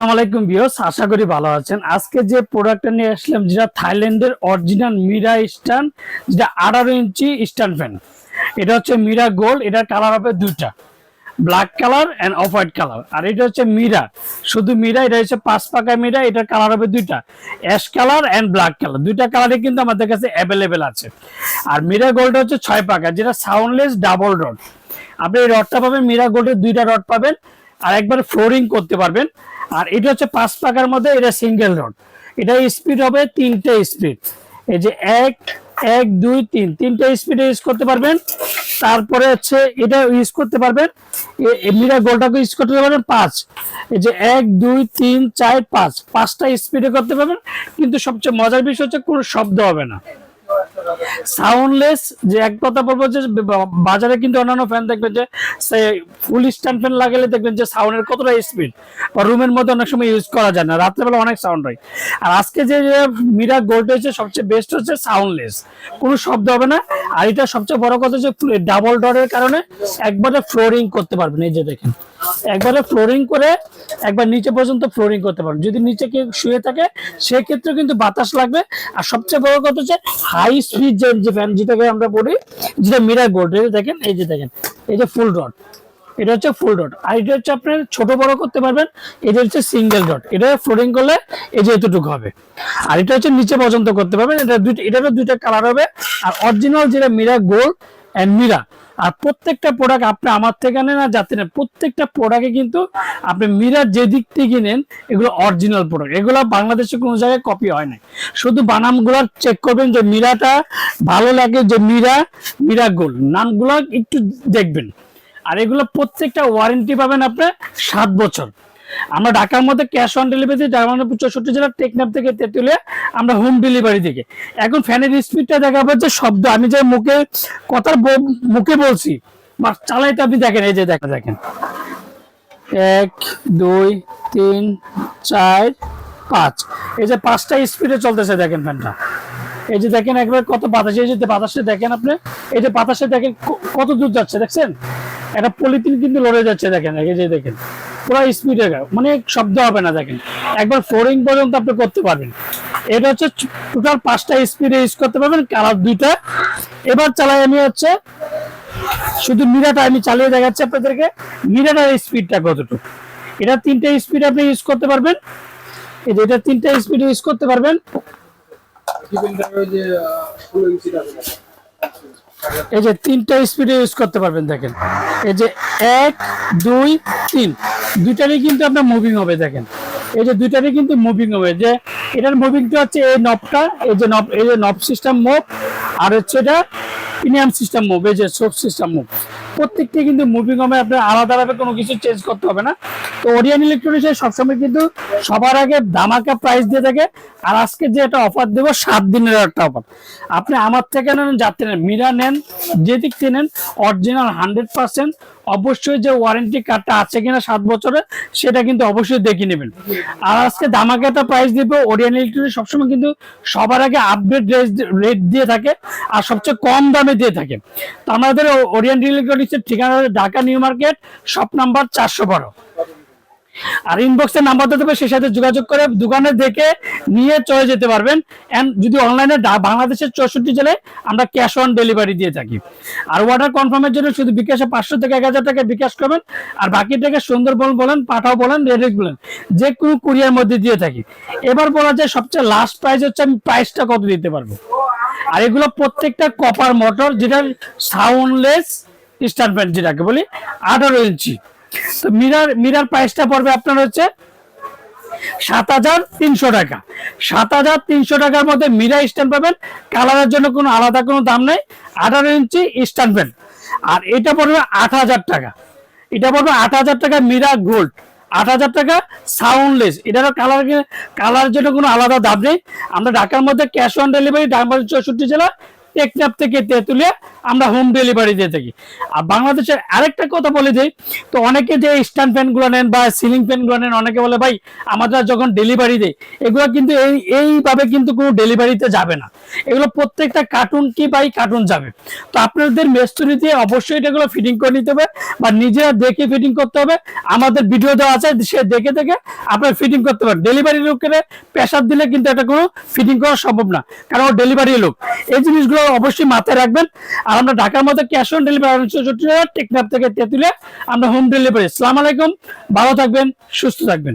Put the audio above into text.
আসসালামাইকুম ভিউয়ার্স, আশা করি ভালো আছেন। আজকে যে প্রোডাক্টটা নিয়ে আসলাম যেটা থাইল্যান্ডের অরিজিনাল মিরা স্ট্যান্ড, যেটা 18 ইঞ্চি স্ট্যান্ড ফ্যান। এটা হচ্ছে মিরা গোল্ড। এটার কালার হবে দুইটা, black colour and of white colour. আর এটা হচ্ছে মিরা, শুধু মিরা। এটা হচ্ছে 5 পাকা মিরা। এটার কালার হবে দুইটা, ash colour and black colour. দুইটা কালারই কিন্তু আমাদের কাছে অ্যাভেলেবেল আছে। আর মিরা গোল্ড হচ্ছে 6 পাকা, যেটা সাউন্ডলেস ডাবল রড। আপনি এই রডটা পাবেন, মিরা গোল্ডের দুইটা রড পাবেন, আর একবার ফ্লোরিং করতে পারবেন। আর এটা হচ্ছে 5 পাকার মধ্যে, এটা সিঙ্গেল রড। এটা স্পিড হবে 3টে স্পিড। এই যে 1 1 2 3 3টে স্পিডে ইউজ করতে পারবেন। তারপরে হচ্ছে এটা ইউজ করতে পারবেন, মিরা গোল্ডটাকে ইউজ করতে পারবেন 5। এই যে 1 2 3 4 5 5টা স্পিডে করতে পারবেন। কিন্তু সবচেয়ে মজার বিষয় হচ্ছে কোনো শব্দ হবে না, সাউন্ডলেস। যে এক কথা বলবো যে বাজারে কিন্তু অন্যান্য ফ্যান দেখবেন যে ফুল স্ট্যান্ড ফ্যান লাগালে দেখবেন যে সাউন্ডের কতটা স্পিড, বা রুমের মধ্যে অনেক সময় ইউজ করা যায় না, রাত্রেবেলা অনেক সাউন্ড হয়। আর আজকে যে মিরা গোল্ড হচ্ছে সবচেয়ে বেস্ট হচ্ছে সাউন্ডলেস, কোনো শব্দ হবে না। আর এটা সবচেয়ে বড় কথা যে ডাবল ডোরের কারণে একবারে ফ্লোরিং করতে পারবেন। এই যে দেখেন, একবারে ফ্লোরিং করে একবার নিচে পর্যন্ত ফ্লোরিং করতে পারবেন। যদি নিচে কেউ শুয়ে থাকে সেক্ষেত্রে কিন্তু বাতাস লাগবে। আর সবচেয়ে বড় কথা হচ্ছে হাই স্পিড যে ফ্যান, যেটাকে আমরা বলি, যেটা মিরা গোল্ড। দেখেন, এই যে দেখেন, এই যে ফুল ডট, এটা হচ্ছে ফুল ডট। আর এটা হচ্ছে আপনার ছোট বড় করতে পারবেন। এটা হচ্ছে সিঙ্গেল ডট, এটা ফ্লোরিং করলে এই যে এতটুকু হবে। আর এটা হচ্ছে নিচে পর্যন্ত করতে পারবেন। এটারও দুইটা কালার হবে। আর অরিজিনাল যেটা মিরা গোল্ড এন্ড মিরা। আর প্রত্যেকটা প্রোডাক্ট আপনি আমার থেকে নেন আর যাতে নেন, প্রত্যেকটা প্রোডাক্টে কিন্তু আপনি মিরার যে দিক থেকে নেন এগুলো অরিজিনাল প্রোডাক্ট। এগুলো বাংলাদেশে কোনো জায়গায় কপি হয় না। শুধু বানামগুলো চেক করবেন যে মিরাটা ভালো লাগে, যে মিরা গোল্ড নামগুলো একটু দেখবেন। আর এগুলো প্রত্যেকটা ওয়ারেন্টি পাবেন আপনার 7 বছর। আমরা ঢাকার মধ্যে ক্যাশ অন ডেলিভারি, ঢাকা 64 জেলার টেকনাফ থেকে তেতুলিয়া আমরা হোম ডেলিভারি থেকে। এখন ফ্যানের স্পিডটা দেখা পাচ্ছে, শব্দ আমি যে মুখে বলছি বা চালাইতে আপনি দেখেন। এই যে দেখেন 1 2 3 4 5, এই যে 5টা স্পিডে চলতেছে দেখেন ফ্যানটা। এই যে দেখেন একবার কত বাতাস, এই যে বাতাসে দেখেন আপনি, এই যে বাতাসে দেখেন কত দূর যাচ্ছে, দেখছেন? একটা পলিথিন কিন্তু লড়ে যাচ্ছে দেখেন। এই যে দেখেন পুরো স্পিডে, মানে শব্দ হবে না। দেখেন একবার ফ্লোরিং পর্যন্ত আপনি করতে পারবেন। এটা হচ্ছে টোটাল 5টা স্পিডে ইউজ করতে পারবেন, কালার দুইটা। এবার চালাই আমি হচ্ছে শুধু মিরাটা আমি চালিয়ে দেখাচ্ছি আপনাদেরকে, মিরাটার স্পিডটা কতটুকু। এটা 3টে স্পিড আপনি ইউজ করতে পারবেন। এই যে এটা 3টে স্পিড ইউজ করতে পারবেন। এই যে 3টে স্পিডে ইউজ করতে পারবেন। দেখেন এই যে 1 2 3 দুইটারই কিন্তু আপনার মুভিং হবে। দেখেন এই যে দুইটারই কিন্তু মুভিং হবে। যে এটার মুভিংটা হচ্ছে এই নবটা, এই যে নব সিস্টেম মুভ, আর হচ্ছে এটা প্রিমিয়াম সিস্টেম মুভ, এই যে সোপ সিস্টেম মুভ। প্রত্যেকটি কিন্তু মুভিং হবে, আপনার আলাদাভাবে কোনো কিছু চেঞ্জ করতে হবে না। তো ওরিয়ন ইলেকট্রনিক্স সবসময় কিন্তু সবার আগে ধামাকা প্রাইস দিয়ে থাকে। আর আজকে যে একটা অফার দেবো, 7 দিনের একটা অফার। আপনি আমার থেকে নেন, যাতে নেন, মিরা নেন, যে দিক থেকে নেন, অরিজিনাল 100%। অবশ্যই যে ওয়ারেন্টি কার্ডটা আছে কিনা 7 বছরের, সেটা কিন্তু অবশ্যই দেখে নেবেন। আর আজকে ধামাকা একটা প্রাইস দিব। ওরিয়ন ইলেকট্রনিক্স সবসময় কিন্তু সবার আগে আপডেট রেট দিয়ে থাকে, আর সবচেয়ে কম দামে দিয়ে থাকে। তো আমাদের ওরিয়ন ইলেকট্রনিক্সের ঠিকানা Dhaka new market, shop number 412। আর ইনবক্সের নাম্বার দেবে, সেই সাথে যোগাযোগ করে দোকানে দেখে নিয়ে চলে যেতে পারবেন। এন্ড যদি অনলাইনে বাংলাদেশের 64 জেলায় আমরা ক্যাশ অন ডেলিভারি দিয়ে থাকি। আর অর্ডার কনফার্মের জন্য শুধু বিকাশে 500 থেকে 1000 টাকা বিকাশ করবেন। আর বাকি টাকা সুন্দরবন বলেন, পাঠাও বলেন, রেডিক্স বলেন, যে কোনো কুরিয়ার মধ্যে দিয়ে থাকি। এবার বলা যায় সবচেয়ে লাস্ট প্রাইস হচ্ছে আমি প্রাইসটা কত দিতে পারবো। আর এগুলো প্রত্যেকটা কপার মোটর, যেটা সাউন্ডলেস স্ট্যান্ড ফ্যান, যেটাকে বলি 18 ইঞ্চি। তো মিরার প্রাইসটা পড়বে আপনার হচ্ছে 7300 টাকা। 7300 টাকার মধ্যে মিরা স্ট্যান্ড পাবেন। কালারের জন্য কোনো আলাদা কোনো দাম নেই। 18 ইঞ্চি স্ট্যান্ড ফ্যান। আর এটা পড়বে 8000 টাকা। এটা পড়বে 8000 টাকা মিরা গোল্ড, 8000 টাকা সাউন্ডলেস। এটারও কালারের জন্য কোনো আলাদা দাম নেই। আমরা ঢাকার মধ্যে ক্যাশ অন ডেলিভারি, ঢাকা 64 জেলা, টেকনাফ থেকে তেঁতুলিয়া আমরা হোম ডেলিভারি দিয়ে থাকি। আর বাংলাদেশের আরেকটা কথা বলে দিই, তো অনেকে যে স্ট্যান্ড ফ্যান গুলো নেন বা সিলিং ফ্যান গুলো নেন, অনেকে বলে ভাই আমরা যখন ডেলিভারি দেই এগুলো কিন্তু এইভাবে কিন্তু কোনো ডেলিভারিতে যাবে না, এগুলো প্রত্যেকটা কার্টুন কি বাই কার্টুন যাবে। তো আপনাদের মিস্ত্রি দিয়ে অবশ্যই এগুলো ফিটিং করে নিতে হবে বা নিজেরা দেখে ফিটিং করতে হবে। আমাদের ভিডিও দেওয়া আছে, সে দেখে দেখে আপনার ফিটিং করতে পারেন। ডেলিভারি লোকের প্রেশার দিলে কিন্তু এটা কোনো ফিটিং করা সম্ভব না, কারণ ও ডেলিভারি লোক। এই জিনিসগুলো অবশ্যই মাথায় রাখবেন। আর আমরা ঢাকার মধ্যে ক্যাশ অন ডেলিভারি, টেকনাফ থেকে তেঁতুলিয়া আমরা হোম ডেলিভারি। আসসালামু আলাইকুম, ভালো থাকবেন, সুস্থ থাকবেন।